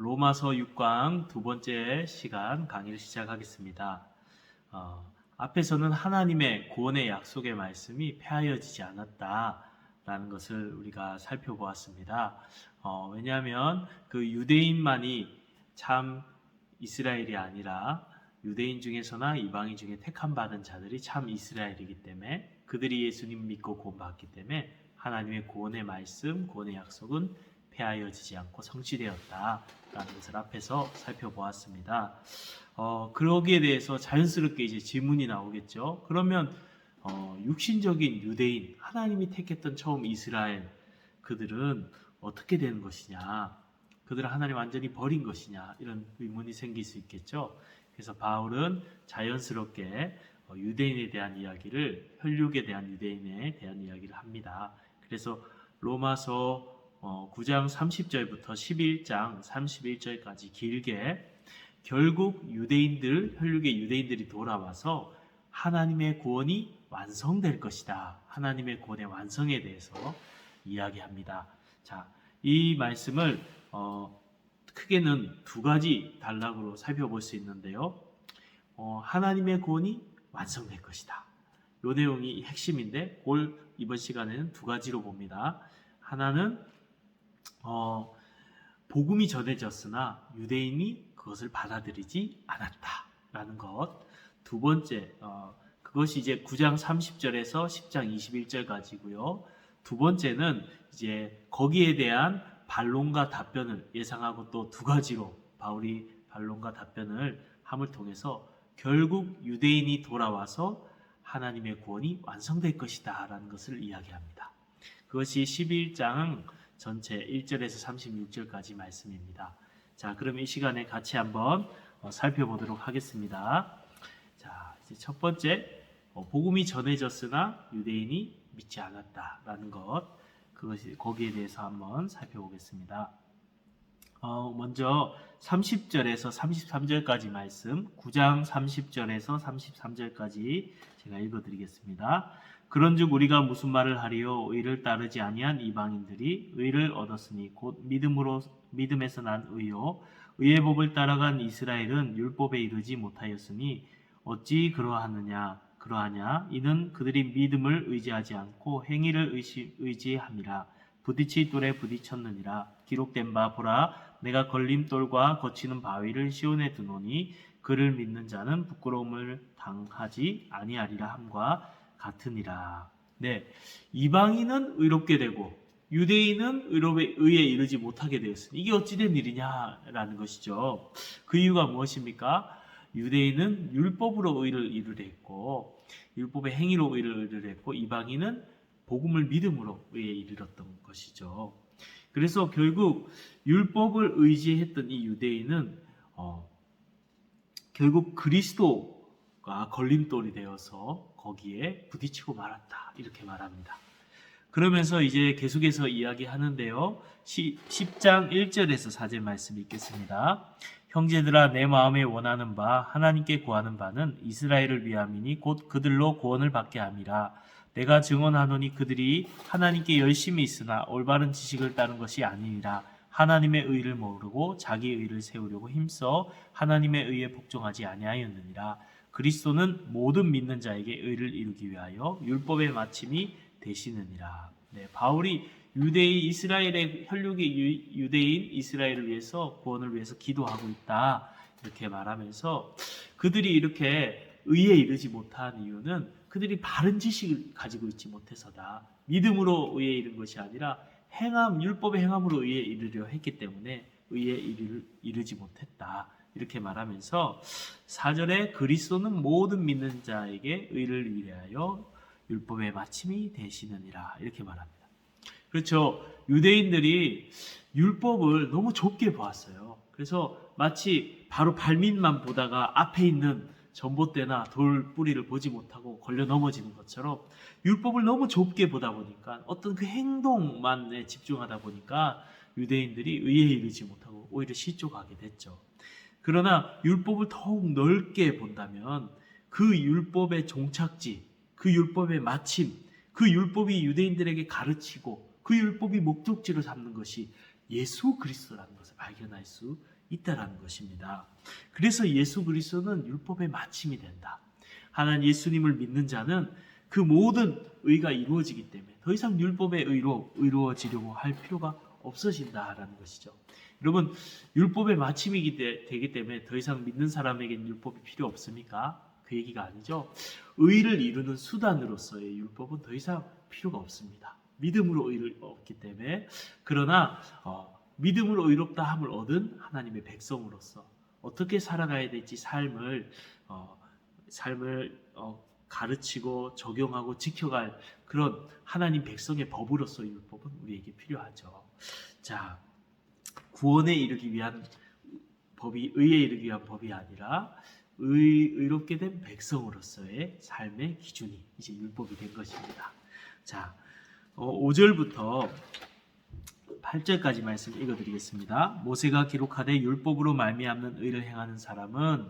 로마서 6강 두 번째 시간 강의를 시작하겠습니다. 앞에서는 하나님의 구원의 약속의 말씀이 폐하여지지 않았다라는 것을 우리가 살펴보았습니다. 왜냐하면 그 유대인만이 참 이스라엘이 아니라 유대인 중에서나 이방인 중에 택함 받은 자들이 참 이스라엘이기 때문에 그들이 예수님 믿고 구원받기 때문에 하나님의 구원의 말씀, 구원의 약속은 폐하여지지 않고 성취되었다라는 것을 앞에서 살펴보았습니다. 그러기에 대해서 자연스럽게 이제 질문이 나오겠죠. 그러면 육신적인 유대인, 하나님이 택했던 처음 이스라엘, 그들은 어떻게 되는 것이냐? 그들은 하나님 완전히 버린 것이냐? 이런 의문이 생길 수 있겠죠. 그래서 바울은 자연스럽게 유대인에 대한 이야기를, 혈육에 대한 유대인에 대한 이야기를 합니다. 그래서 로마서 9장 30절부터 11장 31절까지 길게 결국 유대인들, 혈육의 유대인들이 돌아와서 하나님의 구원이 완성될 것이다. 하나님의 구원의 완성에 대해서 이야기합니다. 자, 이 말씀을 크게는 두 가지 단락으로 살펴볼 수 있는데요. 하나님의 구원이 완성될 것이다. 이 내용이 핵심인데 이번 시간에는 두 가지로 봅니다. 하나는 복음이 전해졌으나 유대인이 그것을 받아들이지 않았다라는 것. 두 번째, 그것이 이제 9장 30절에서 10장 21절까지고요. 두 번째는 이제 거기에 대한 반론과 답변을 예상하고 또 두 가지로 바울이 반론과 답변을 함을 통해서 결국 유대인이 돌아와서 하나님의 구원이 완성될 것이다 라는 것을 이야기합니다. 그것이 11장 전체 1절에서 36절까지 말씀입니다. 자, 그럼 이 시간에 같이 한번 살펴보도록 하겠습니다. 자, 이제 첫 번째, 복음이 전해졌으나 유대인이 믿지 않았다라는 것, 그것이 거기에 대해서 한번 살펴보겠습니다. 먼저 30절에서 33절까지 말씀, 9장 30절에서 33절까지 제가 읽어드리겠습니다. 그런즉 우리가 무슨 말을 하리요? 의를 따르지 아니한 이방인들이 의를 얻었으니 곧 믿음에서 난 의요. 의의 법을 따라간 이스라엘은 율법에 이르지 못하였으니 어찌 그러하냐? 이는 그들이 믿음을 의지하지 않고 행위를 의지함이라. 부딪히 돌에 부딪혔느니라. 기록된 바 보라, 내가 걸림돌과 거치는 바위를 시온에 두노니 그를 믿는 자는 부끄러움을 당하지 아니하리라 함과 같으니라. 네, 이방인은 의롭게 되고 유대인은 의에 이르지 못하게 되었으니 이게 어찌된 일이냐라는 것이죠. 그 이유가 무엇입니까? 유대인은 율법으로 의를 이르려 했고 율법의 행위로 의를 이르려 했고 이방인은 복음을 믿음으로 의에 이르렀던 것이죠. 그래서 결국 율법을 의지했던 이 유대인은 결국 그리스도가 걸림돌이 되어서 거기에 부딪히고 말았다. 이렇게 말합니다. 그러면서 이제 계속해서 이야기하는데요. 10장 1절에서 4절 말씀 읽겠습니다. 형제들아, 내 마음에 원하는 바 하나님께 구하는 바는 이스라엘을 위함이니 곧 그들로 구원을 받게 함이라. 내가 증언하노니 그들이 하나님께 열심히 있으나 올바른 지식을 따른 것이 아니니라. 하나님의 의를 모르고 자기 의를 세우려고 힘써 하나님의 의에 복종하지 아니하였느니라. 그리스도는 모든 믿는 자에게 의를 이루기 위하여 율법의 마침이 되시느니라. 네, 바울이 유대인 이스라엘의 혈육의 유대인 이스라엘을 위해서 구원을 위해서 기도하고 있다 이렇게 말하면서 그들이 이렇게 의에 이르지 못한 이유는 그들이 바른 지식을 가지고 있지 못해서다. 믿음으로 의에 이른 것이 아니라 율법의 행함으로 의에 이르려 했기 때문에 의에 이르지 못했다. 이렇게 말하면서 4절에 그리스도는 모든 믿는 자에게 의를 위하여 율법의 마침이 되시느니라. 이렇게 말합니다. 그렇죠. 유대인들이 율법을 너무 좁게 보았어요. 그래서 마치 바로 발밑만 보다가 앞에 있는 전봇대나 돌 뿌리를 보지 못하고 걸려 넘어지는 것처럼 율법을 너무 좁게 보다 보니까 어떤 그 행동만에 집중하다 보니까 유대인들이 의에 이르지 못하고 오히려 실족하게 됐죠. 그러나 율법을 더욱 넓게 본다면 그 율법의 종착지, 그 율법의 마침, 그 율법이 유대인들에게 가르치고 그 율법이 목적지로 삼는 것이 예수 그리스도라는 것을 발견할 수 있다라는 것입니다. 그래서 예수 그리스도는 율법의 마침이 된다. 하나님 예수님을 믿는 자는 그 모든 의가 이루어지기 때문에 더 이상 율법의 의로 이루어지려고 할 필요가 없어진다라는 것이죠. 여러분, 율법의 마침이기 되기 때문에 더 이상 믿는 사람에게는 율법이 필요 없습니까? 그 얘기가 아니죠. 의를 이루는 수단으로서의 율법은 더 이상 필요가 없습니다. 믿음으로 의를 얻기 때문에. 그러나 믿음으로 의롭다 함을 얻은 하나님의 백성으로서 어떻게 살아가야 될지 삶을 가르치고 적용하고 지켜갈 그런 하나님 백성의 법으로서 율법은 우리에게 필요하죠. 자, 구원에 이르기 위한 법이 의에 이르기 위한 법이 아니라 의롭게 된 백성으로서의 삶의 기준이 이제 율법이 된 것입니다. 자, 5절부터 8절까지 말씀 읽어드리겠습니다. 모세가 기록하되 율법으로 말미암는 의를 행하는 사람은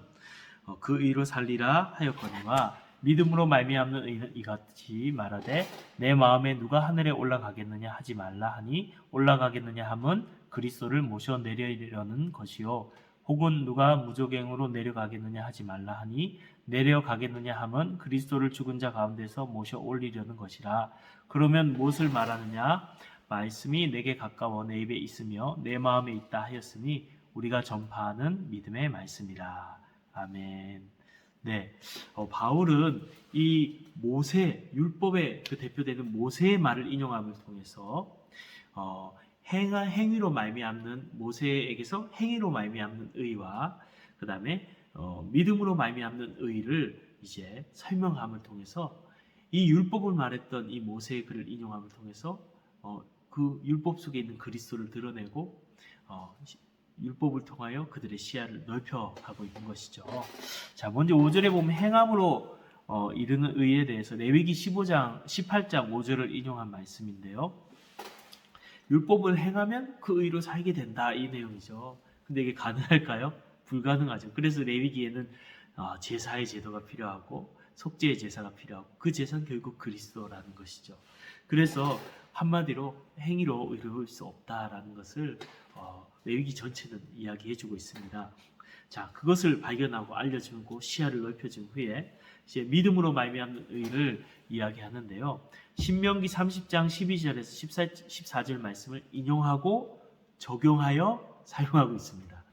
그 의로 살리라 하였거니와 믿음으로 말미암는 의는 이같이 말하되 내 마음에 누가 하늘에 올라가겠느냐 하지 말라 하니 올라가겠느냐 함은 그리스도를 모셔 내려려는 것이요 혹은 누가 무조갱으로 내려가겠느냐 하지 말라 하니 내려가겠느냐 함은 그리스도를 죽은 자 가운데서 모셔 올리려는 것이라. 그러면 무엇을 말하느냐? 말씀이 내게 가까워 내 입에 있으며 내 마음에 있다 하였으니 우리가 전파하는 믿음의 말씀이라. 아멘. 네, 바울은 이 모세 율법의 그 대표되는 모세의 말을 인용함을 통해서 행위로 말미암는 모세에게서 행위로 말미암는 의와 그 다음에 믿음으로 말미암는 의를 이제 설명함을 통해서 이 율법을 말했던 이 모세의 글을 인용함을 통해서 그 율법 속에 있는 그리스도를 드러내고 율법을 통하여 그들의 시야를 넓혀가고 있는 것이죠. 자, 먼저 5절에 보면 행함으로 이르는 의에 대해서 레위기 18장 5절을 인용한 말씀인데요. 율법을 행하면 그 의로 살게 된다, 이 내용이죠. 근데 이게 가능할까요? 불가능하죠. 그래서 레위기에는 제사의 제도가 필요하고 속죄의 제사가 필요하고 그 제사는 결국 그리스도라는 것이죠. 그래서 한마디로 행위로 이룰 수 없다라는 것을 레위기 전체는 이야기해주고 있습니다. 자, 그것을 발견하고 알려주고 시야를 넓혀준 후에 이제 믿음으로 말미암는 의를 이야기하는데요. 신명기 30장 12절에서 14절 말씀을 인용하고 적용하여 사용하고 있습니다.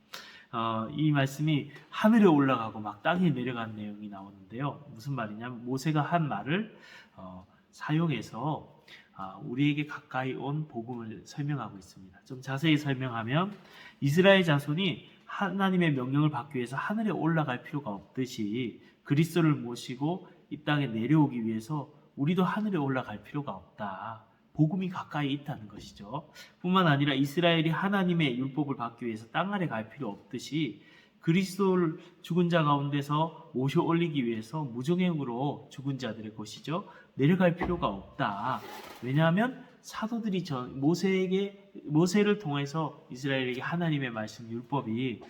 이 말씀이 하늘에 올라가고 막 땅에 내려가는 내용이 나오는데요. 무슨 말이냐면 모세가 한 말을 사용해서 우리에게 가까이 온 복음을 설명하고 있습니다. 좀 자세히 설명하면 이스라엘 자손이 하나님의 명령을 받기 위해서 하늘에 올라갈 필요가 없듯이 그리스도를 모시고 이 땅에 내려오기 위해서 우리도 하늘에 올라갈 필요가 없다. 복음이 가까이 있다는 것이죠. 뿐만 아니라 이스라엘이 하나님의 율법을 받기 위해서 땅 아래 갈 필요 없듯이 그리스도를 죽은 자 가운데서 모셔 올리기 위해서 무정행으로 죽은 자들의 곳이죠. 내려갈 필요가 없다. 왜냐하면 사도들이 모세를 통해서 이스라엘에게 하나님의 말씀 율법이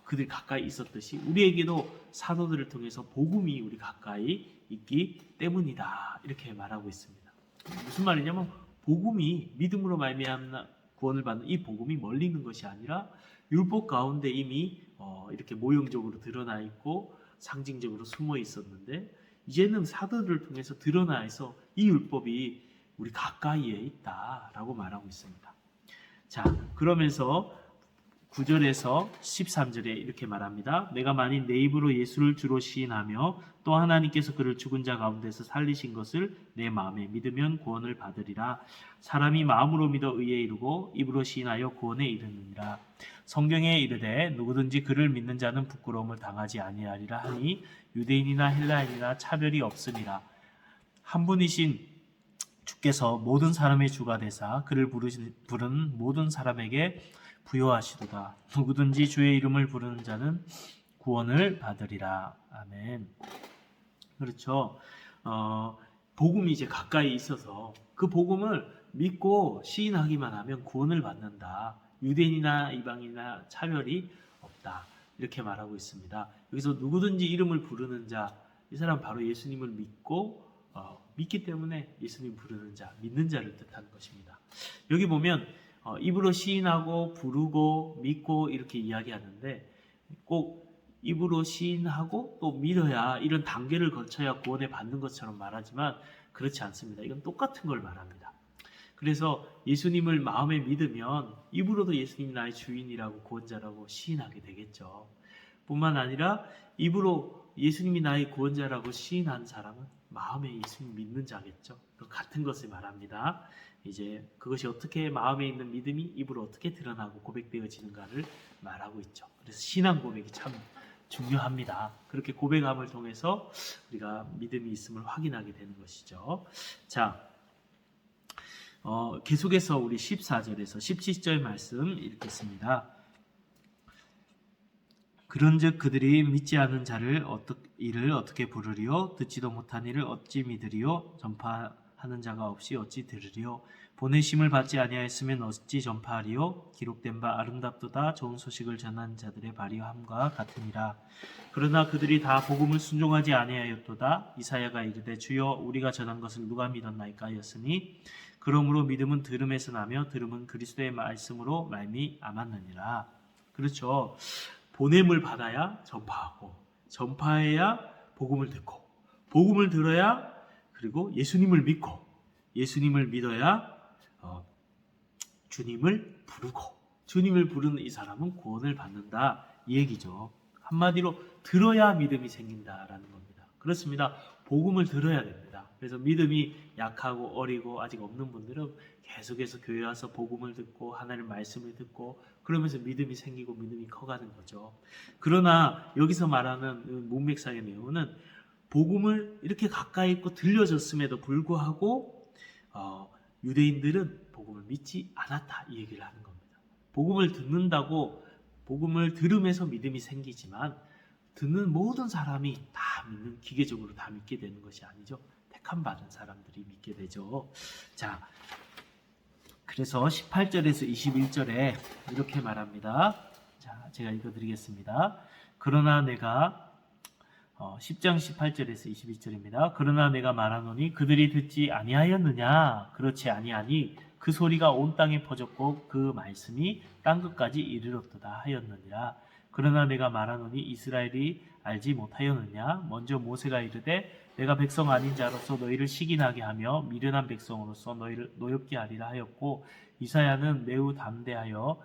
그들 가까이 있었듯이 우리에게도 사도들을 통해서 복음이 우리 가까이 있기 때문이다. 이렇게 말하고 있습니다. 무슨 말이냐면 복음이 믿음으로 말미암아 구원을 받는 이 복음이 멀리 있는 것이 아니라 율법 가운데 이미 이렇게 모형적으로 드러나 있고 상징적으로 숨어 있었는데 이제는 사도들을 통해서 드러나서 이 율법이 우리 가까이에 있다라고 말하고 있습니다. 자, 그러면서 9절에서 13절에 이렇게 말합니다. 내가 만일 내 입으로 예수를 주로 시인하며 또 하나님께서 그를 죽은 자 가운데서 살리신 것을 내 마음에 믿으면 구원을 받으리라. 사람이 마음으로 믿어 의에 이르고 입으로 시인하여 구원에 이르느니라. 성경에 이르되 누구든지 그를 믿는 자는 부끄러움을 당하지 아니하리라 하니 유대인이나 헬라인이나 차별이 없음이라. 한 분이신 주께서 모든 사람의 주가 되사 그를 부르는 모든 사람에게 부여하시도다. 누구든지 주의 이름을 부르는 자는 구원을 받으리라. 아멘. 그렇죠. 복음이 이제 가까이 있어서 그 복음을 믿고 시인하기만 하면 구원을 받는다. 유대인이나 이방인이나 차별이 없다. 이렇게 말하고 있습니다. 여기서 누구든지 이름을 부르는 자, 이 사람 바로 예수님을 믿기 때문에 예수님 부르는 자, 믿는 자를 뜻하는 것입니다. 여기 보면 입으로 시인하고 부르고 믿고 이렇게 이야기하는데 꼭 입으로 시인하고 또 믿어야 이런 단계를 거쳐야 구원을 받는 것처럼 말하지만 그렇지 않습니다. 이건 똑같은 걸 말합니다. 그래서 예수님을 마음에 믿으면 입으로도 예수님이 나의 주인이라고 구원자라고 시인하게 되겠죠. 뿐만 아니라 입으로 예수님이 나의 구원자라고 시인한 사람은 마음에 예수님 믿는 자겠죠. 같은 것을 말합니다. 이제 그것이 어떻게 마음에 있는 믿음이 입으로 어떻게 드러나고 고백되어지는가를 말하고 있죠. 그래서 신앙 고백이 참 중요합니다. 그렇게 고백함을 통해서 우리가 믿음이 있음을 확인하게 되는 것이죠. 자, 계속해서 우리 14절에서 17절 말씀 읽겠습니다. 그런즉 그들이 믿지 않은 자를 이를 어떻게 부르리요? 듣지도 못한 이를 어찌 믿으리요? 전파하는 자가 없이 어찌 들으리요? 보내심을 받지 아니하였으면 어찌 전파하리요? 기록된 바 아름답도다 좋은 소식을 전하는 자들의 발휘함과 같으니라. 그러나 그들이 다 복음을 순종하지 아니하였도다. 이사야가 이르되 주여 우리가 전한 것을 누가 믿었나이까 하였으니 그러므로 믿음은 들음에서 나며 들음은 그리스도의 말씀으로 말미암았느니라. 그렇죠. 보냄을 받아야 전파하고 전파해야 복음을 듣고 복음을 들어야 그리고 예수님을 믿고 예수님을 믿어야 주님을 부르고 주님을 부르는 이 사람은 구원을 받는다 이 얘기죠. 한마디로 들어야 믿음이 생긴다라는 겁니다. 그렇습니다. 복음을 들어야 됩니다. 그래서 믿음이 약하고 어리고 아직 없는 분들은 계속해서 교회 와서 복음을 듣고 하나님의 말씀을 듣고 그러면서 믿음이 생기고 믿음이 커가는 거죠. 그러나 여기서 말하는 문맥상의 내용은 복음을 이렇게 가까이 있고 들려졌음에도 불구하고 유대인들은 복음을 믿지 않았다 이 얘기를 하는 겁니다. 복음을 듣는다고 복음을 들으면서 믿음이 생기지만 듣는 모든 사람이 다 믿는 기계적으로 다 믿게 되는 것이 아니죠. 택함 받은 사람들이 믿게 되죠. 자, 그래서 18절에서 21절에 이렇게 말합니다. 자, 제가 읽어드리겠습니다. 그러나 내가 10장 18절에서 21절입니다. 그러나 내가 말하노니 그들이 듣지 아니하였느냐? 그렇지 아니하니 그 소리가 온 땅에 퍼졌고 그 말씀이 땅 끝까지 이르렀도다 하였느니라. 그러나 내가 말하노니 이스라엘이 알지 못하였느냐? 먼저 모세가 이르되 내가 백성 아닌 자로서 너희를 시기나게 하며 미련한 백성으로서 너희를 노엽게 하리라 하였고 이사야는 매우 담대하여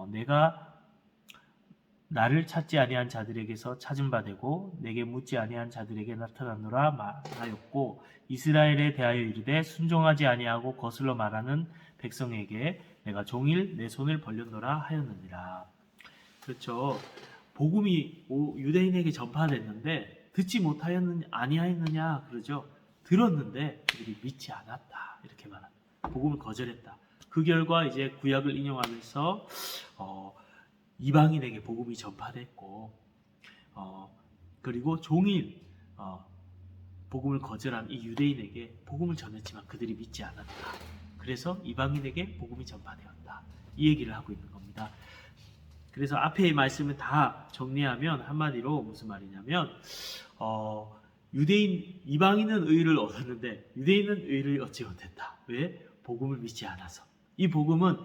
내가 나를 찾지 아니한 자들에게서 찾은 바 되고 내게 묻지 아니한 자들에게 나타나노라 말하였고 이스라엘에 대하여 이르되 순종하지 아니하고 거슬러 말하는 백성에게 내가 종일 내 손을 벌렸노라 하였느니라. 그렇죠. 복음이 유대인에게 전파됐는데 듣지 아니하였느냐 그러죠. 들었는데 그들이 믿지 않았다 이렇게 말합니다. 복음을 거절했다. 그 결과 이제 구약을 인용하면서 이방인에게 복음이 전파됐고 그리고 종일 복음을 거절한 이 유대인에게 복음을 전했지만 그들이 믿지 않았다. 그래서 이방인에게 복음이 전파되었다. 이 얘기를 하고 있는 겁니다. 그래서 앞의 말씀을 다 정리하면 한마디로 무슨 말이냐면 이방인은 의를 얻었는데 유대인은 의를 얻지 못했다. 왜? 복음을 믿지 않아서. 이 복음은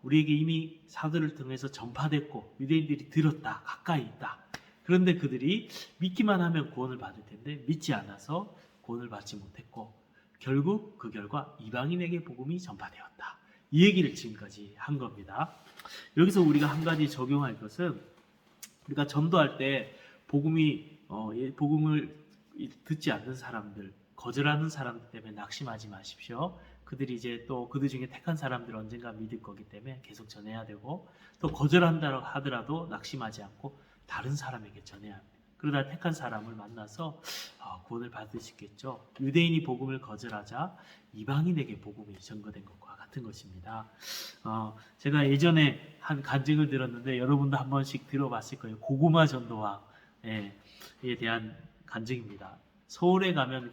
우리에게 이미 사도를 통해서 전파됐고 유대인들이 들었다. 가까이 있다. 그런데 그들이 믿기만 하면 구원을 받을 텐데 믿지 않아서 구원을 받지 못했고 결국 그 결과 이방인에게 복음이 전파되었다. 이 얘기를 지금까지 한 겁니다. 여기서 우리가 한 가지 적용할 것은 우리가 전도할 때 복음을 듣지 않는 사람들, 거절하는 사람들 때문에 낙심하지 마십시오. 그들이 이제 또 그들 중에 택한 사람들 언젠가 믿을 거기 때문에 계속 전해야 되고 또 거절한다 하더라도 낙심하지 않고 다른 사람에게 전해야 합니다. 그러다 택한 사람을 만나서 구원을 받을 수 있겠죠. 유대인이 복음을 거절하자 이방인에게 복음이 전거된 것과 같은 것입니다. 제가 예전에 한 간증을 들었는데 여러분도 한 번씩 들어봤을 거예요. 고구마 전도왕에 대한 간증입니다. 서울에 가면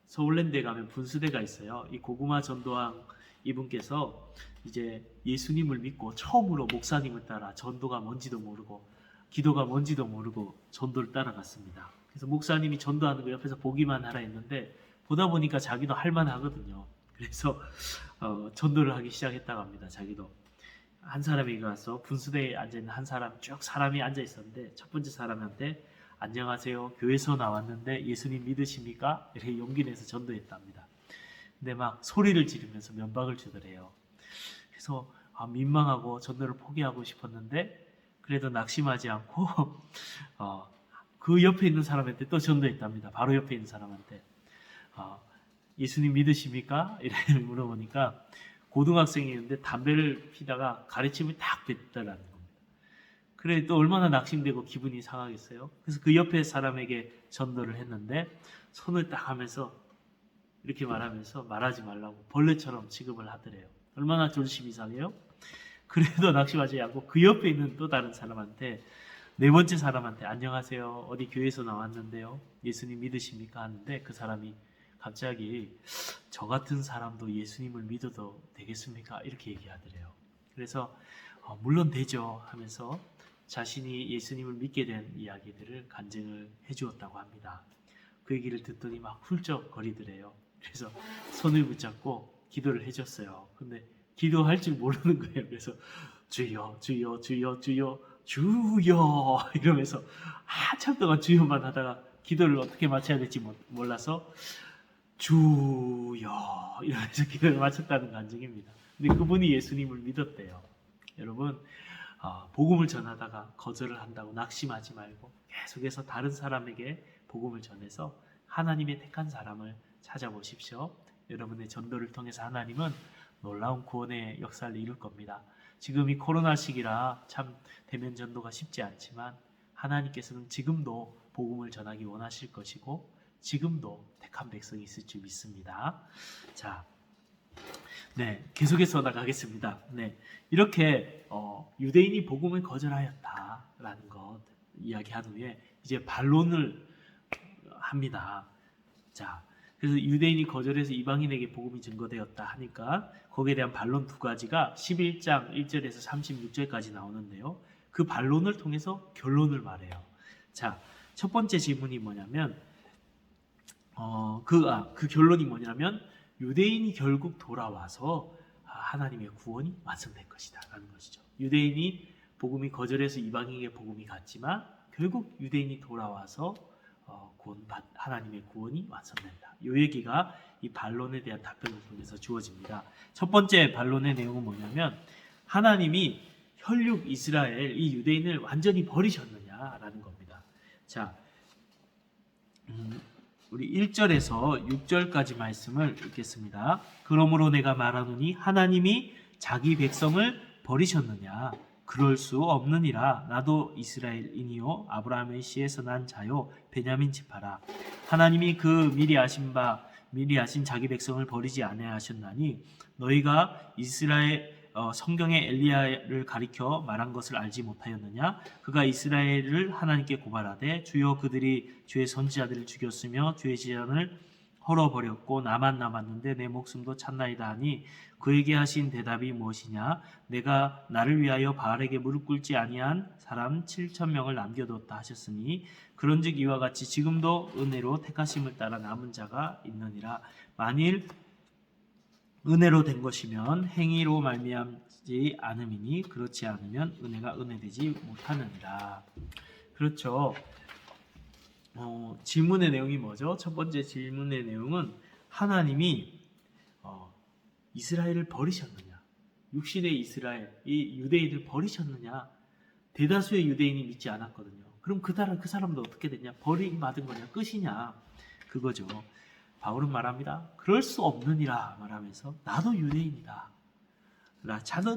서울랜드에 가면 분수대가 있어요. 이 고구마 전도왕 이분께서 이제 예수님을 믿고 처음으로 목사님을 따라 전도가 뭔지도 모르고 기도가 뭔지도 모르고 전도를 따라갔습니다. 그래서 목사님이 전도하는 거 옆에서 보기만 하라 했는데 보다 보니까 자기도 할만하거든요. 그래서 전도를 하기 시작했다고 합니다. 자기도 한 사람이 가서 분수대에 앉아있는 한 사람 쭉 사람이 앉아 있었는데 첫 번째 사람한테 안녕하세요. 교회에서 나왔는데 예수님 믿으십니까? 이렇게 용기 내서 전도했답니다. 근데 막 소리를 지르면서 면박을 주더래요. 그래서 민망하고 전도를 포기하고 싶었는데 그래도 낙심하지 않고 그 옆에 있는 사람한테 또 전도했답니다. 바로 옆에 있는 사람한테 예수님 믿으십니까? 이렇게 물어보니까 고등학생이었는데 담배를 피다가 가래침을 탁 뱉더라는 겁니다. 그래 또 얼마나 낙심되고 기분이 상하겠어요. 그래서 그 옆에 사람에게 전도를 했는데 손을 딱 하면서 이렇게 말하면서 말하지 말라고 벌레처럼 취급을 하더래요. 얼마나 존심이 상해요? 그래도 낙심하지 않고 그 옆에 있는 또 다른 사람한테 네 번째 사람한테 안녕하세요. 어디 교회에서 나왔는데요. 예수님 믿으십니까? 하는데 그 사람이 갑자기 저 같은 사람도 예수님을 믿어도 되겠습니까? 이렇게 얘기하더래요. 그래서 물론 되죠 하면서 자신이 예수님을 믿게 된 이야기들을 간증을 해주었다고 합니다. 그 얘기를 듣더니 막 훌쩍거리더래요. 그래서 손을 붙잡고 기도를 해줬어요. 근데 기도할 줄 모르는 거예요. 그래서 주여 주여 주여 주여 주여 이러면서 한참 동안 주여만 하다가 기도를 어떻게 마쳐야 될지 몰라서 주여 이러면서 기도를 마쳤다는 간증입니다. 근데 그분이 예수님을 믿었대요. 여러분 복음을 전하다가 거절을 한다고 낙심하지 말고 계속해서 다른 사람에게 복음을 전해서 하나님의 택한 사람을 찾아보십시오. 여러분의 전도를 통해서 하나님은 놀라운 구원의 역사를 이룰 겁니다. 지금 이 코로나 시기라 참 대면 전도가 쉽지 않지만 하나님께서는 지금도 복음을 전하기 원하실 것이고 지금도 택한 백성이 있을 줄 믿습니다. 자, 계속해서 나가겠습니다. 이렇게 유대인이 복음을 거절하였다라는 것 이야기한 후에 이제 반론을 합니다. 자, 그래서 유대인이 거절해서 이방인에게 복음이 증거되었다 하니까 거기에 대한 반론 두 가지가 11장 1절에서 36절까지 나오는데요. 그 반론을 통해서 결론을 말해요. 자, 첫 번째 질문이 뭐냐면 그 결론이 뭐냐면 유대인이 결국 돌아와서 하나님의 구원이 완성될 것이다 라는 것이죠. 유대인이 복음이 거절해서 이방인에게 복음이 갔지만 결국 유대인이 돌아와서 하나님의 구원이 완성된다. 이 얘기가 이 반론에 대한 답변을 통해서 주어집니다. 첫 번째 반론의 내용은 뭐냐면 하나님이 혈육 이스라엘 이 유대인을 완전히 버리셨느냐라는 겁니다. 자, 우리 1절에서 6절까지 말씀을 읽겠습니다. 그러므로 내가 말하노니 하나님이 자기 백성을 버리셨느냐? 그럴 수 없느니라. 나도 이스라엘인이요 아브라함의 씨에서 난 자요 베냐민 지파라. 하나님이 그 미리 아신 자기 백성을 버리지 아니하셨나니 너희가 이스라엘 성경의 엘리야를 가리켜 말한 것을 알지 못하였느냐? 그가 이스라엘을 하나님께 고발하되 주여 그들이 주의 선지자들을 죽였으며 주의 제단을 헐어버렸고 나만 남았는데 내 목숨도 찾나이다 하니 그에게 하신 대답이 무엇이냐? 내가 나를 위하여 바알에게 무릎 꿇지 아니한 사람 7,000명을 남겨뒀다 하셨으니 그런즉 이와 같이 지금도 은혜로 택하심을 따라 남은 자가 있느니라. 만일 은혜로 된 것이면 행위로 말미암지 않음이니 그렇지 않으면 은혜가 은혜되지 못하느니라. 그렇죠. 질문의 내용이 뭐죠? 첫 번째 질문의 내용은 하나님이 이스라엘을 버리셨느냐? 육신의 이스라엘, 이 유대인을 버리셨느냐? 대다수의 유대인이 믿지 않았거든요. 그럼 그 사람도 어떻게 됐냐? 버림받은 거냐? 끝이냐? 그거죠. 바울은 말합니다. 그럴 수 없느니라 말하면서 나도 유대인이다.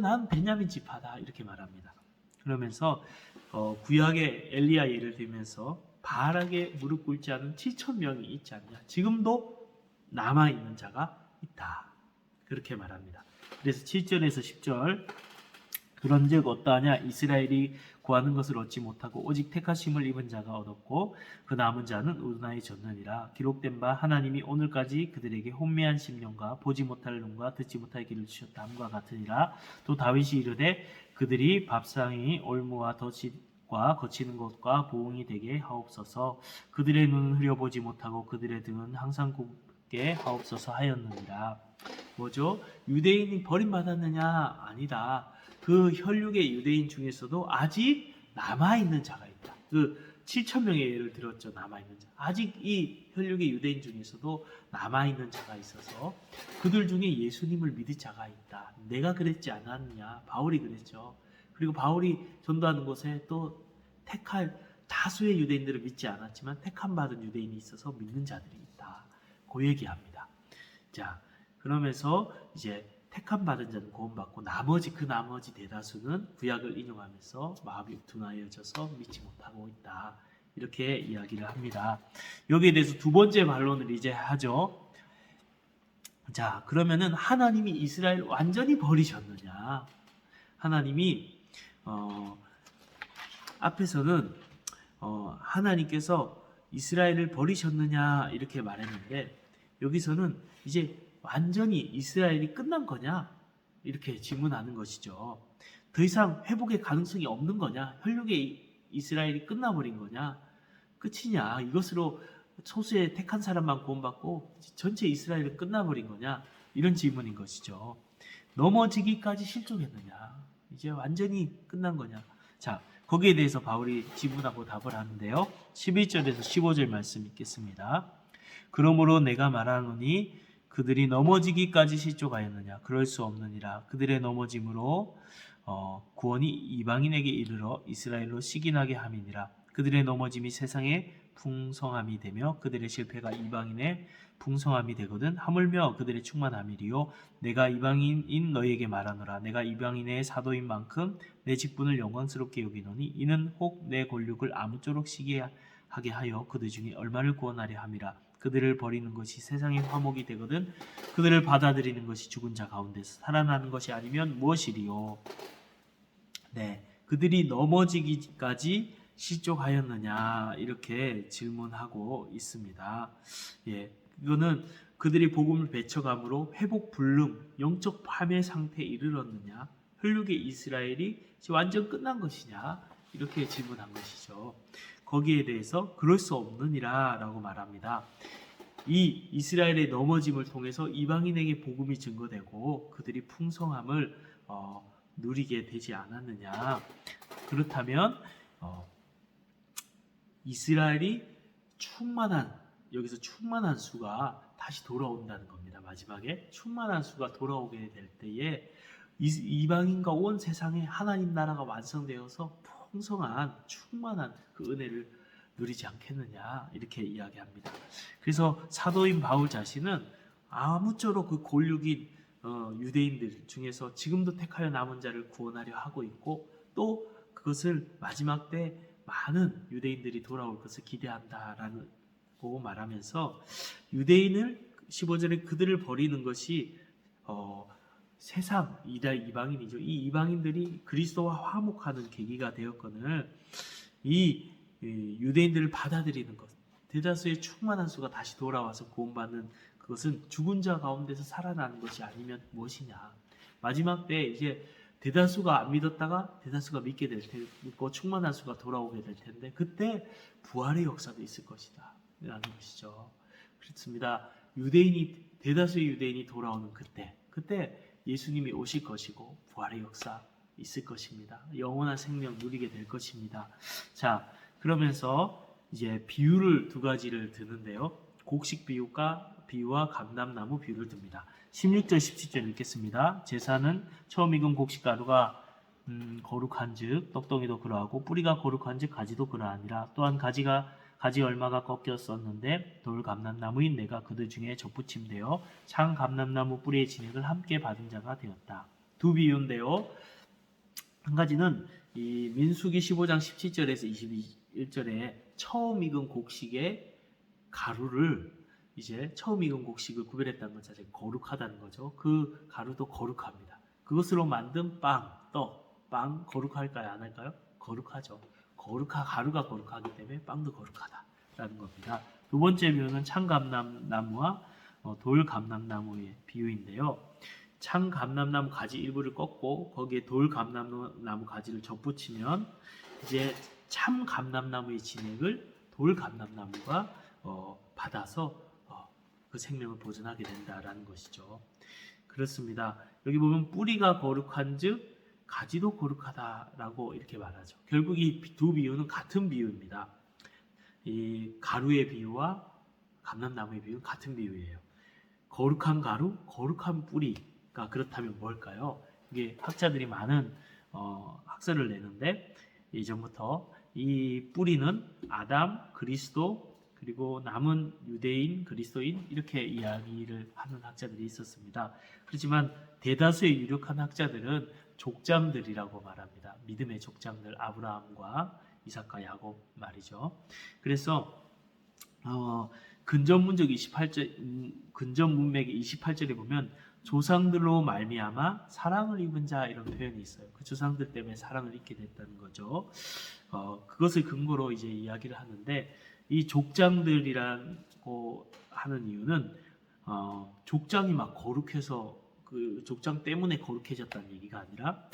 난 베냐민 지파다 이렇게 말합니다. 그러면서 구약의 엘리야 예를 들면서 바알에게 무릎 꿇지 않은 7,000명이 있지 않냐. 지금도 남아있는 자가 있다. 그렇게 말합니다. 그래서 7절에서 10절 그런즉 어떠하냐 이스라엘이 구하는 것을 얻지 못하고 오직 택하심을 입은 자가 얻었고 그 남은 자는 우나에 졌느니라. 기록된 바 하나님이 오늘까지 그들에게 혼미한 심령과 보지 못할 눈과 듣지 못할 귀를 주셨다 함과 같으니라. 또 다윗이 이르되 그들이 밥상이 올무와 덫과 거치는 것과 보응이 되게 하옵소서. 그들의 눈은 흐려보지 못하고 그들의 등은 항상 없게 하옵소서 하였느니라. 뭐죠? 유대인이 버림받았느냐? 아니다. 그 혈육의 유대인 중에서도 아직 남아있는 자가 있다. 그 7천 명의 예를 들었죠. 남아있는 자. 아직 이 혈육의 유대인 중에서도 남아있는 자가 있어서 그들 중에 예수님을 믿을 자가 있다. 내가 그랬지 않았느냐? 바울이 그랬죠. 그리고 바울이 전도하는 곳에 또 택할 다수의 유대인들을 믿지 않았지만 택함 받은 유대인이 있어서 믿는 자들이 있다. 그 얘기합니다. 자, 그러면서 이제 택함 받은 자는 구원받고 그 나머지 대다수는 구약을 인용하면서 마음이 둔하여져서 믿지 못하고 있다. 이렇게 이야기를 합니다. 여기에 대해서 두 번째 반론을 이제 하죠. 자, 그러면은 하나님이 이스라엘 완전히 버리셨느냐? 하나님이 앞에서는 하나님께서 이스라엘을 버리셨느냐 이렇게 말했는데 여기서는 이제 완전히 이스라엘이 끝난 거냐 이렇게 질문하는 것이죠. 더 이상 회복의 가능성이 없는 거냐? 혈육의 이스라엘이 끝나버린 거냐? 끝이냐? 이것으로 소수의 택한 사람만 구원받고 전체 이스라엘이 끝나버린 거냐? 이런 질문인 것이죠. 넘어지기까지 실족했느냐? 이제 완전히 끝난 거냐? 자, 거기에 대해서 바울이 지문하고 답을 하는데요. 11절에서 15절 말씀 읽겠습니다. 그러므로 내가 말하노니 그들이 넘어지기까지 실족하였느냐? 그럴 수 없느니라. 그들의 넘어짐으로 구원이 이방인에게 이르러 이스라엘로 시기나게 함이니라. 그들의 넘어짐이 세상에 풍성함이 되며 그들의 실패가 이방인의 풍성함이 되거든. 하물며 그들의 충만함이리요. 내가 이방인인 너희에게 말하노라. 내가 이방인의 사도인 만큼 내 직분을 영광스럽게 여기노니 이는 혹 내 권력을 아무쪼록 시기하게 하여 그들 중에 얼마를 구원하려 함이라. 그들을 버리는 것이 세상의 화목이 되거든. 그들을 받아들이는 것이 죽은 자 가운데서 살아나는 것이 아니면 무엇이리요? 네, 그들이 넘어지기까지 실족하였느냐 이렇게 질문하고 있습니다. 예, 이거는 그들이 복음을 배척함으로 회복 불능, 영적 파멸 상태에 이르렀느냐, 혈육의 이스라엘이 완전 끝난 것이냐 이렇게 질문한 것이죠. 거기에 대해서 그럴 수 없느니라 라고 말합니다. 이 이스라엘의 넘어짐을 통해서 이방인에게 복음이 증거되고 그들이 풍성함을 누리게 되지 않았느냐. 그렇다면 이스라엘이 여기서 충만한 수가 다시 돌아온다는 겁니다. 마지막에 충만한 수가 돌아오게 될 때에 이방인과 온 세상에 하나님 나라가 완성되어서 풍성한 충만한 그 은혜를 누리지 않겠느냐 이렇게 이야기합니다. 그래서 사도인 바울 자신은 아무쪼록 그 골육인 유대인들 중에서 지금도 택하여 남은 자를 구원하려 하고 있고 또 그것을 마지막 때 많은 유대인들이 돌아올 것을 기대한다라고 말하면서 유대인을 15절에 그들을 버리는 것이 세상 이방인이죠. 이 이방인들이 그리스도와 화목하는 계기가 되었거늘 이 유대인들을 받아들이는 것, 대다수의 충만한 수가 다시 돌아와서 구원받는 그것은 죽은 자 가운데서 살아나는 것이 아니면 무엇이냐. 마지막 때 이제 대다수가 안 믿었다가 대다수가 믿게 될 테고 충만한 수가 돌아오게 될 텐데 그때 부활의 역사도 있을 것이다 라는 것이죠. 그렇습니다. 대다수의 유대인이 돌아오는 그때 예수님이 오실 것이고 부활의 역사 있을 것입니다. 영원한 생명 누리게 될 것입니다. 자, 그러면서 이제 비유를 두 가지를 드는데요. 곡식 비유와 감람나무 비유를 듭니다. 16절 17절 읽겠습니다. 제사는 처음 익은 곡식가루가 거룩한즉 떡덩이도 그러하고 뿌리가 거룩한즉 가지도 그러하니라. 또한 가지 얼마가 꺾였었는데 돌 감람나무인 내가 그들 중에 접붙임되어 창 감람나무 뿌리의 진액을 함께 받은 자가 되었다. 두 비유인데요. 한 가지는 이 민수기 15장 17절에서 21절에 처음 익은 곡식의 가루를 이제 처음 익은 곡식을 구별했다는 것 자체가 거룩하다는 거죠. 그 가루도 거룩합니다. 그것으로 만든 빵 거룩할까요? 안 할까요? 거룩하죠. 가루가 거룩하기 때문에 빵도 거룩하다라는 겁니다. 두 번째 비유는 창감람나무와 돌감람나무의 비유인데요. 창감람나무 가지 일부를 꺾고 거기에 돌감람나무 가지를 접붙이면 이제 참감람나무의 진액을 돌감람나무가 받아서 그 생명을 보존하게 된다라는 것이죠. 그렇습니다. 여기 보면 뿌리가 거룩한즉 가지도 거룩하다라고 이렇게 말하죠. 결국 이 두 비유는 같은 비유입니다. 이 가루의 비유와 감람나무의 비유는 같은 비유예요. 거룩한 가루, 거룩한 뿌리가 그렇다면 뭘까요? 이게 학자들이 많은 학설을 내는데 예전부터 이 뿌리는 아담, 그리스도, 그리고 남은 유대인, 그리스도인 이렇게 이야기를 하는 학자들이 있었습니다. 그렇지만 대다수의 유력한 학자들은 족장들이라고 말합니다. 믿음의 족장들, 아브라함과 이삭과 야곱 말이죠. 그래서 근전 문맥의 28절에 보면 조상들로 말미암아 사랑을 입은 자 이런 표현이 있어요. 그 조상들 때문에 사랑을 입게 됐다는 거죠. 그것을 근거로 이제 이야기를 하는데 이 족장들이라고 하는 이유는 족장이 막 거룩해서 그 족장 때문에 거룩해졌다는 얘기가 아니라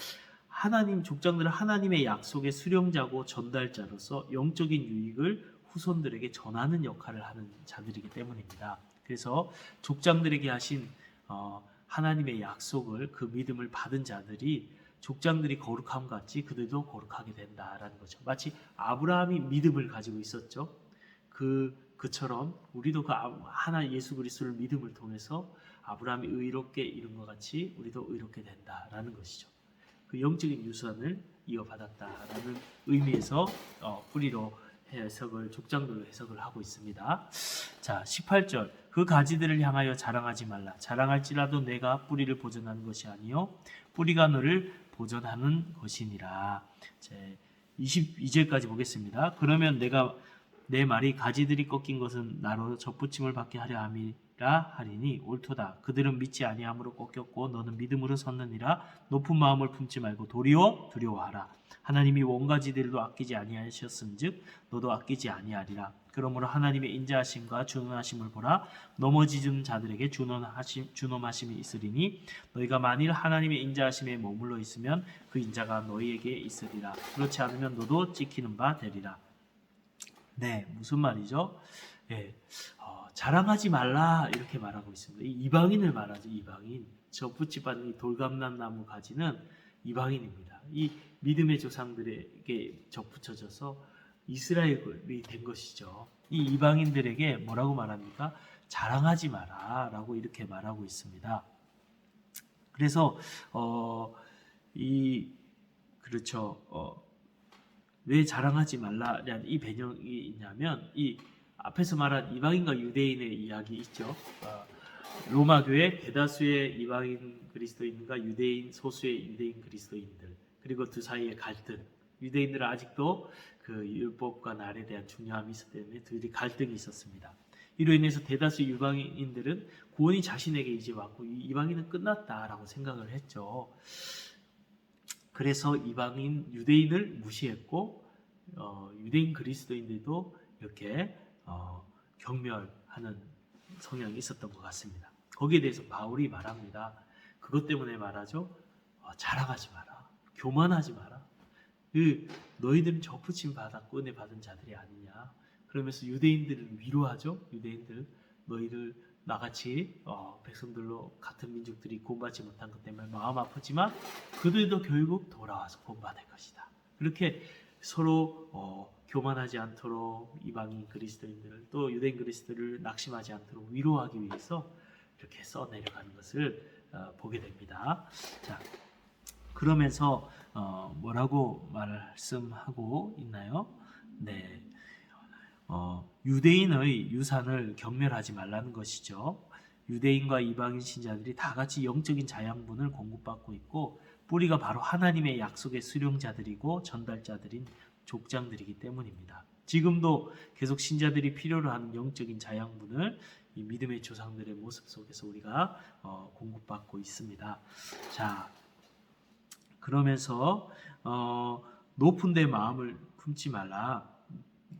족장들은 하나님의 약속의 수령자고 전달자로서 영적인 유익을 후손들에게 전하는 역할을 하는 자들이기 때문입니다. 그래서 족장들에게 하신 하나님의 약속을 그 믿음을 받은 자들이 족장들이 거룩함 같이 그들도 거룩하게 된다라는 거죠. 마치 아브라함이 믿음을 가지고 있었죠. 그처럼 우리도 그 하나 예수 그리스도를 믿음을 통해서 아브라함이 의롭게 이룬 것 같이 우리도 의롭게 된다라는 것이죠. 그 영적인 유산을 이어받았다라는 의미에서 뿌리로 족장들로 해석을 하고 있습니다. 자, 18절. 그 가지들을 향하여 자랑하지 말라. 자랑할지라도 내가 뿌리를 보존하는 것이 아니요 뿌리가 너를 보존하는 것이니라. 22절까지 보겠습니다. 그러면 내 말이 가지들이 꺾인 것은 나로 접붙임을 받게 하려 함이라 하리니 옳도다. 그들은 믿지 아니함으로 꺾였고 너는 믿음으로 섰느니라. 높은 마음을 품지 말고 도리어 두려워하라. 하나님이 원가지들도 아끼지 아니하셨은즉 너도 아끼지 아니하리라. 그러므로 하나님의 인자하심과 준엄하심을 보라. 넘어지는 자들에게 준엄하심이 있으리니 너희가 만일 하나님의 인자하심에 머물러 있으면 그 인자가 너희에게 있으리라. 그렇지 않으면 너도 찍히는 바 되리라. 네, 무슨 말이죠? 네, 자랑하지 말라 이렇게 말하고 있습니다. 이 이방인을 말하죠. 이방인. 저 붙이받은 돌감람나무 가지는 이방인입니다. 이 믿음의 조상들에게 접붙여져서 이스라엘이 된 것이죠. 이 이방인들에게 뭐라고 말합니까? 자랑하지 마라 라고 이렇게 말하고 있습니다. 그래서 왜 자랑하지 말라라는 이 배경이 있냐면 이 앞에서 말한 이방인과 유대인의 이야기 있죠. 로마 교회 대다수의 이방인 그리스도인과 소수의 유대인 그리스도인들, 그리고 두 사이의 갈등. 유대인들은 아직도 그 율법과 날에 대한 중요함이 있었기 때문에 둘이 갈등이 있었습니다. 이로 인해서 대다수 이방인들은 구원이 자신에게 이제 왔고 이방인은 끝났다라고 생각을 했죠. 그래서 유대인을 무시했고 유대인 그리스도인들도 이렇게 경멸하는 성향이 있었던 것 같습니다. 거기에 대해서 바울이 말합니다. 그것 때문에 말하죠. 자랑하지 마라. 교만하지 마라. 너희들은 접붙임 받았고 은혜 받은 자들이 아니냐. 그러면서 유대인들을 위로하죠. 유대인들 너희들 나같이 백성들로 같은 민족들이 구원받지 못한 것 때문에 마음 아프지만 그들도 결국 돌아와서 구원받을 것이다. 그렇게 서로 교만하지 않도록 이방인 그리스도인들을 또 유대인 그리스도를 낙심하지 않도록 위로하기 위해서 이렇게 써내려가는 것을 보게 됩니다. 자, 그러면서 뭐라고 말씀하고 있나요? 네, 유대인의 유산을 경멸하지 말라는 것이죠. 유대인과 이방인 신자들이 다 같이 영적인 자양분을 공급받고 있고 뿌리가 바로 하나님의 약속의 수령자들이고 전달자들인 족장들이기 때문입니다. 지금도 계속 신자들이 필요로 하는 영적인 자양분을 이 믿음의 조상들의 모습 속에서 우리가 공급받고 있습니다. 자, 그러면서 높은 데 마음을 품지 말라.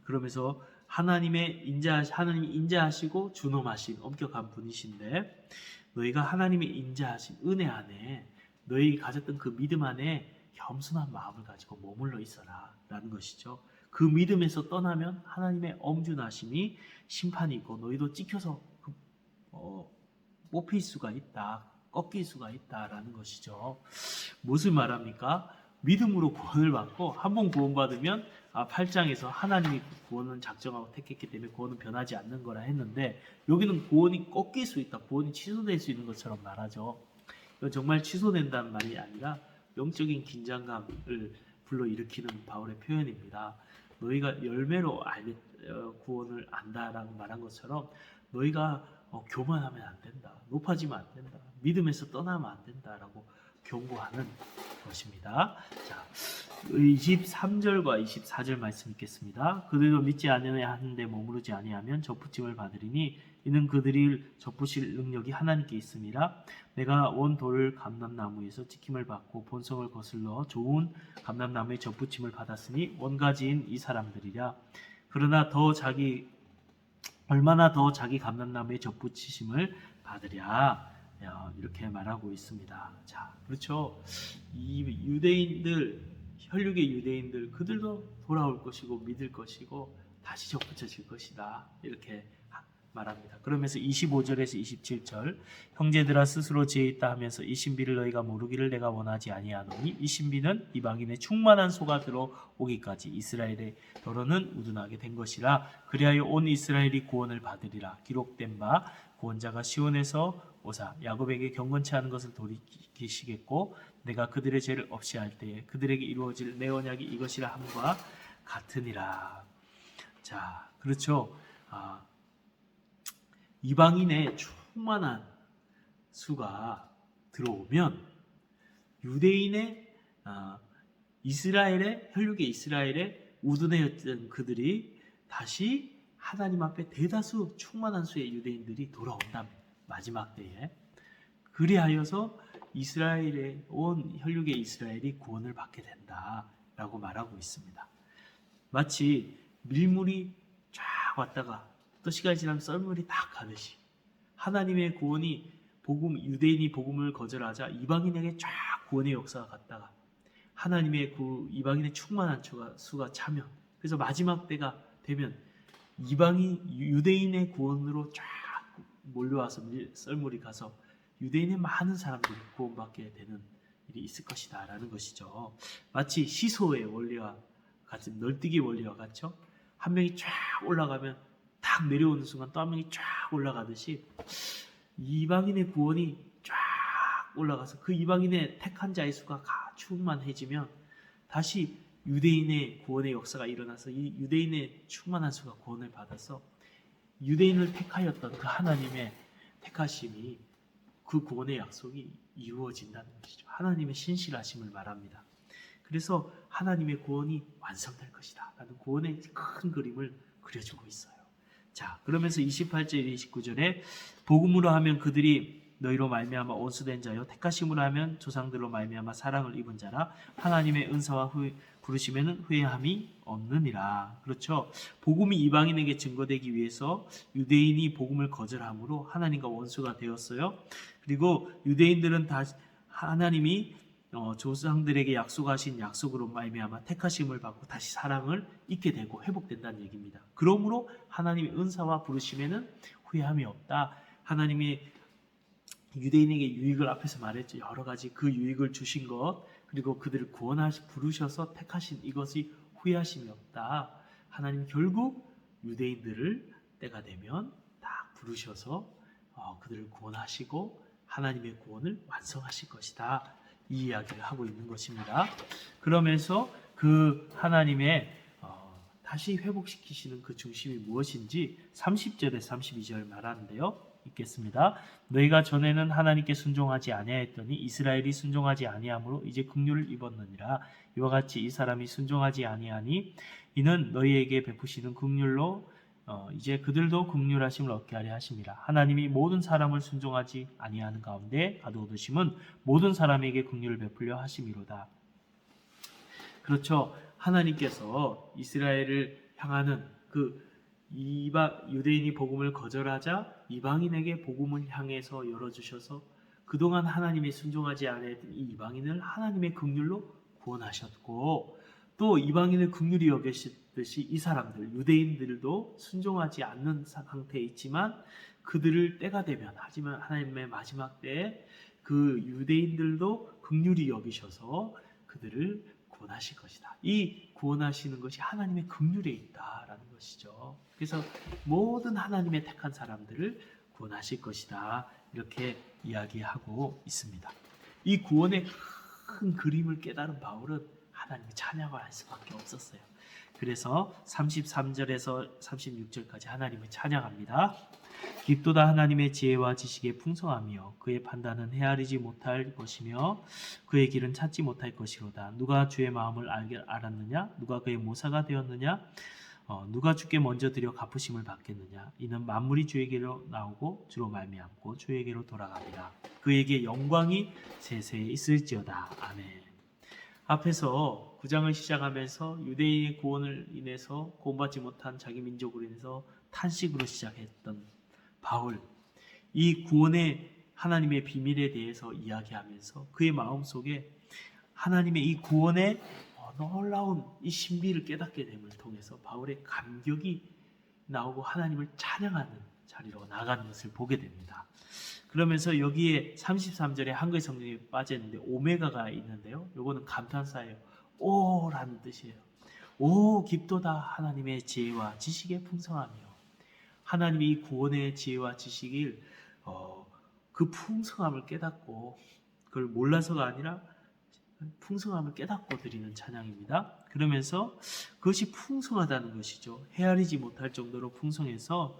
그러면서 하나님 인자하시고 준엄하신 엄격한 분이신데 너희가 하나님의 인자하신 은혜 안에 너희 가졌던 그 믿음 안에 겸손한 마음을 가지고 머물러 있어라 라는 것이죠. 그 믿음에서 떠나면 하나님의 엄준하심이 심판이 있고 너희도 찍혀서 뽑힐 수가 있다, 꺾일 수가 있다라는 것이죠. 무엇을 말합니까? 믿음으로 구원을 받고 한 번 구원받으면 8장에서 하나님이 구원은 작정하고 택했기 때문에 구원은 변하지 않는 거라 했는데, 여기는 구원이 꺾일 수 있다, 구원이 취소될 수 있는 것처럼 말하죠. 이건 정말 취소된다는 말이 아니라 영적인 긴장감을 불러일으키는 바울의 표현입니다. 너희가 열매로 구원을 안다라고 말한 것처럼 너희가 교만하면 안 된다, 높아지면 안 된다, 믿음에서 떠나면 안 된다라고 경고하는 것입니다. 자, 23절과 24절 말씀 읽겠습니다. 그들도 믿지 아니하냐 하는데 머무르지 아니하면 접붙임을 받으리니 이는 그들이 접붙일 능력이 하나님께 있음이라. 내가 원 돌 감람나무에서 지킴을 받고 본성을 거슬러 좋은 감람나무의 접붙임을 받았으니 원가지인 이 사람들이랴. 그러나 얼마나 더 자기 감람나무의 접붙이심을 받으랴. 이렇게 말하고 있습니다. 자, 그렇죠. 이 유대인들, 혈육의 유대인들, 그들도 돌아올 것이고 믿을 것이고 다시 접붙여질 것이다, 이렇게 말합니다. 그러면서 25절에서 27절, 형제들아 스스로 지혜 있다 하면서 이 신비를 너희가 모르기를 내가 원하지 아니하노니 이 신비는 이방인의 충만한 소가 들어오기까지 이스라엘의 더러는 우둔하게 된 것이라. 그리하여 온 이스라엘이 구원을 받으리라. 기록된 바 구원자가 시온에서 오사 야곱에게 경건치 않은 것을 돌이키시겠고 내가 그들의 죄를 없이 할 때에 그들에게 이루어질 내 언약이 이것이라 함과 같으니라. 자, 그렇죠. 이방인의 충만한 수가 들어오면 유대인의 이스라엘의 혈육의 이스라엘의 우둔해였던 그들이 다시 하나님 앞에 대다수 충만한 수의 유대인들이 돌아온답니다. 마지막 때에. 그리하여서 이스라엘의 온 혈육의 이스라엘이 구원을 받게 된다라고 말하고 있습니다. 마치 밀물이 쫙 왔다가 또 시간이 지나면 썰물이 딱 가듯이 하나님의 구원이 유대인이 복음을 거절하자 이방인에게 쫙 구원의 역사가 갔다가 하나님의 이방인의 충만한 수가 차면, 그래서 마지막 때가 되면 유대인의 구원으로 쫙 몰려와서 썰물이 가서 유대인의 많은 사람들이 구원받게 되는 일이 있을 것이다 라는 것이죠. 마치 시소의 원리와 같은, 널뛰기 원리와 같죠. 한 명이 쫙 올라가면 딱 내려오는 순간 또 한 명이 쫙 올라가듯이 이방인의 구원이 쫙 올라가서 그 이방인의 택한 자의 수가 충만해지면 다시 유대인의 구원의 역사가 일어나서 이 유대인의 충만한 수가 구원을 받아서 유대인을 택하였던 그 하나님의 택하심이, 그 구원의 약속이 이루어진다는 것이죠. 하나님의 신실하심을 말합니다. 그래서 하나님의 구원이 완성될 것이다 라는 구원의 큰 그림을 그려주고 있어요. 자, 그러면서 28절 29절에 복음으로 하면 그들이 너희로 말미암아 온수된 자요 택하심으로 하면 조상들로 말미암아 사랑을 입은 자라. 하나님의 은사와 부르심에는 후회함이 없느니라. 그렇죠. 복음이 이방인에게 증거되기 위해서 유대인이 복음을 거절함으로 하나님과 원수가 되었어요. 그리고 유대인들은 하나님이 조상들에게 약속하신 약속으로 말미암아 택하심을 받고 다시 사랑을 잊게 되고 회복된다는 얘기입니다. 그러므로 하나님의 은사와 부르심에는 후회함이 없다. 하나님이 유대인에게 유익을 앞에서 말했죠. 여러 가지 그 유익을 주신 것, 그리고 그들을 부르셔서 택하신 이것이 후회하심이 없다. 하나님 결국 유대인들을 때가 되면 다 부르셔서 그들을 구원하시고 하나님의 구원을 완성하실 것이다. 이 이야기를 하고 있는 것입니다. 그러면서 그 하나님의 다시 회복시키시는 그 중심이 무엇인지 30절에 32절 말하는데요. 읽겠습니다. 너희가 전에는 하나님께 순종하지 아니하였더니 이스라엘이 순종하지 아니함으로 이제 긍휼을 입었느니라. 이와 같이 이 사람이 순종하지 아니하니 이는 너희에게 베푸시는 긍휼로 이제 그들도 긍휼하심을 얻게 하려 하심이라. 하나님이 모든 사람을 순종하지 아니하는 가운데 가두어두심은 모든 사람에게 긍휼을 베풀려 하심이로다. 그렇죠. 하나님께서 이스라엘을 향하는 유대인이 복음을 거절하자 이방인에게 복음을 향해서 열어주셔서 그동안 하나님이 순종하지 않았던 이 이방인을 하나님의 긍휼로 구원하셨고, 또 이방인을 긍휼히 여기시듯이 이 사람들 유대인들도 순종하지 않는 상태에 있지만 그들을 때가 되면, 하지만 하나님의 마지막 때에 그 유대인들도 긍휼히 여기셔서 그들을 구원하실 것이다. 이 구원하시는 것이 하나님의 긍휼에 있다라는 것이죠. 그래서 모든 하나님의 택한 사람들을 구원하실 것이다. 이렇게 이야기하고 있습니다. 이 구원의 큰 그림을 깨달은 바울은 하나님의 찬양을 할 수밖에 없었어요. 그래서 33절에서 36절까지 하나님을 찬양합니다. 깊도다 하나님의 지혜와 지식의 풍성하며 그의 판단은 헤아리지 못할 것이며 그의 길은 찾지 못할 것이로다. 누가 주의 마음을 알았느냐? 누가 그의 모사가 되었느냐? 누가 주께 먼저 드려 갚으심을 받겠느냐? 이는 만물이 주에게로 나오고 주로 말미암고 주에게로 돌아갑니다. 그에게 영광이 세세에 있을지어다. 아멘. 앞에서 9장을 시작하면서 유대인의 구원을 인해서 구원받지 못한 자기 민족으로 인해서 탄식으로 시작했던 바울, 이 구원의 하나님의 비밀에 대해서 이야기하면서 그의 마음속에 하나님의 이 구원의 놀라운 이 신비를 깨닫게 됨을 통해서 바울의 감격이 나오고 하나님을 찬양하는 자리로 나가는 것을 보게 됩니다. 그러면서 여기에 33절에 한글 성경이 빠졌는데 오메가가 있는데요. 요거는 감탄사예요. 오라는 뜻이에요. 오 깊도다 하나님의 지혜와 지식의 풍성하며, 하나님이 이 구원의 지혜와 지식을 그 풍성함을 깨닫고 그걸 몰라서가 아니라 풍성함을 깨닫고 드리는 찬양입니다. 그러면서 그것이 풍성하다는 것이죠. 헤아리지 못할 정도로 풍성해서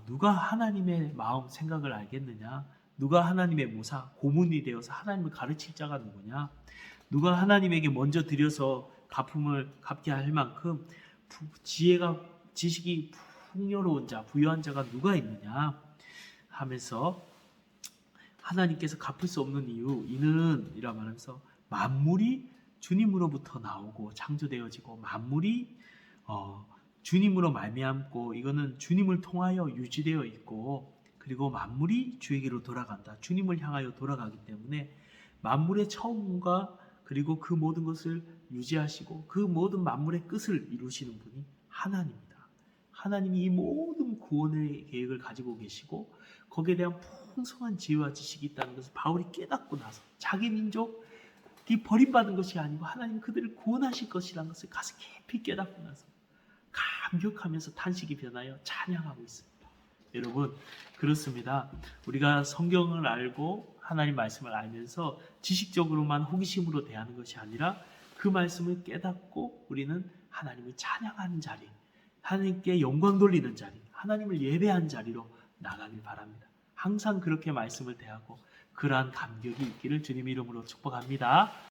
누가 하나님의 마음 생각을 알겠느냐? 누가 하나님의 모사 고문이 되어서 하나님을 가르칠 자가 누구냐? 누가 하나님에게 먼저 드려서 갚음을 갚게 할 만큼 지혜가 지식이 풍요로운 자, 부유한 자가 누가 있느냐 하면서 하나님께서 갚을 수 없는 이유, 이는 이라 말하면서 만물이 주님으로부터 나오고 창조되어지고 만물이 주님으로 말미암고 이거는 주님을 통하여 유지되어 있고 그리고 만물이 주에게로 돌아간다. 주님을 향하여 돌아가기 때문에 만물의 처음과 그리고 그 모든 것을 유지하시고 그 모든 만물의 끝을 이루시는 분이 하나님입니다. 하나님이 이 모든 구원의 계획을 가지고 계시고 거기에 대한 풍성한 지혜와 지식이 있다는 것을 바울이 깨닫고 나서 자기 민족이 버림받은 것이 아니고 하나님 그들을 구원하실 것이라는 것을 가슴 깊이 깨닫고 나서 감격하면서 탄식이 변하여 찬양하고 있습니다. 여러분 그렇습니다. 우리가 성경을 알고 하나님 말씀을 알면서 지식적으로만 호기심으로 대하는 것이 아니라 그 말씀을 깨닫고 우리는 하나님을 찬양하는 자리, 하나님께 영광 돌리는 자리, 하나님을 예배한 자리로 나가길 바랍니다. 항상 그렇게 말씀을 대하고 그러한 감격이 있기를 주님 이름으로 축복합니다.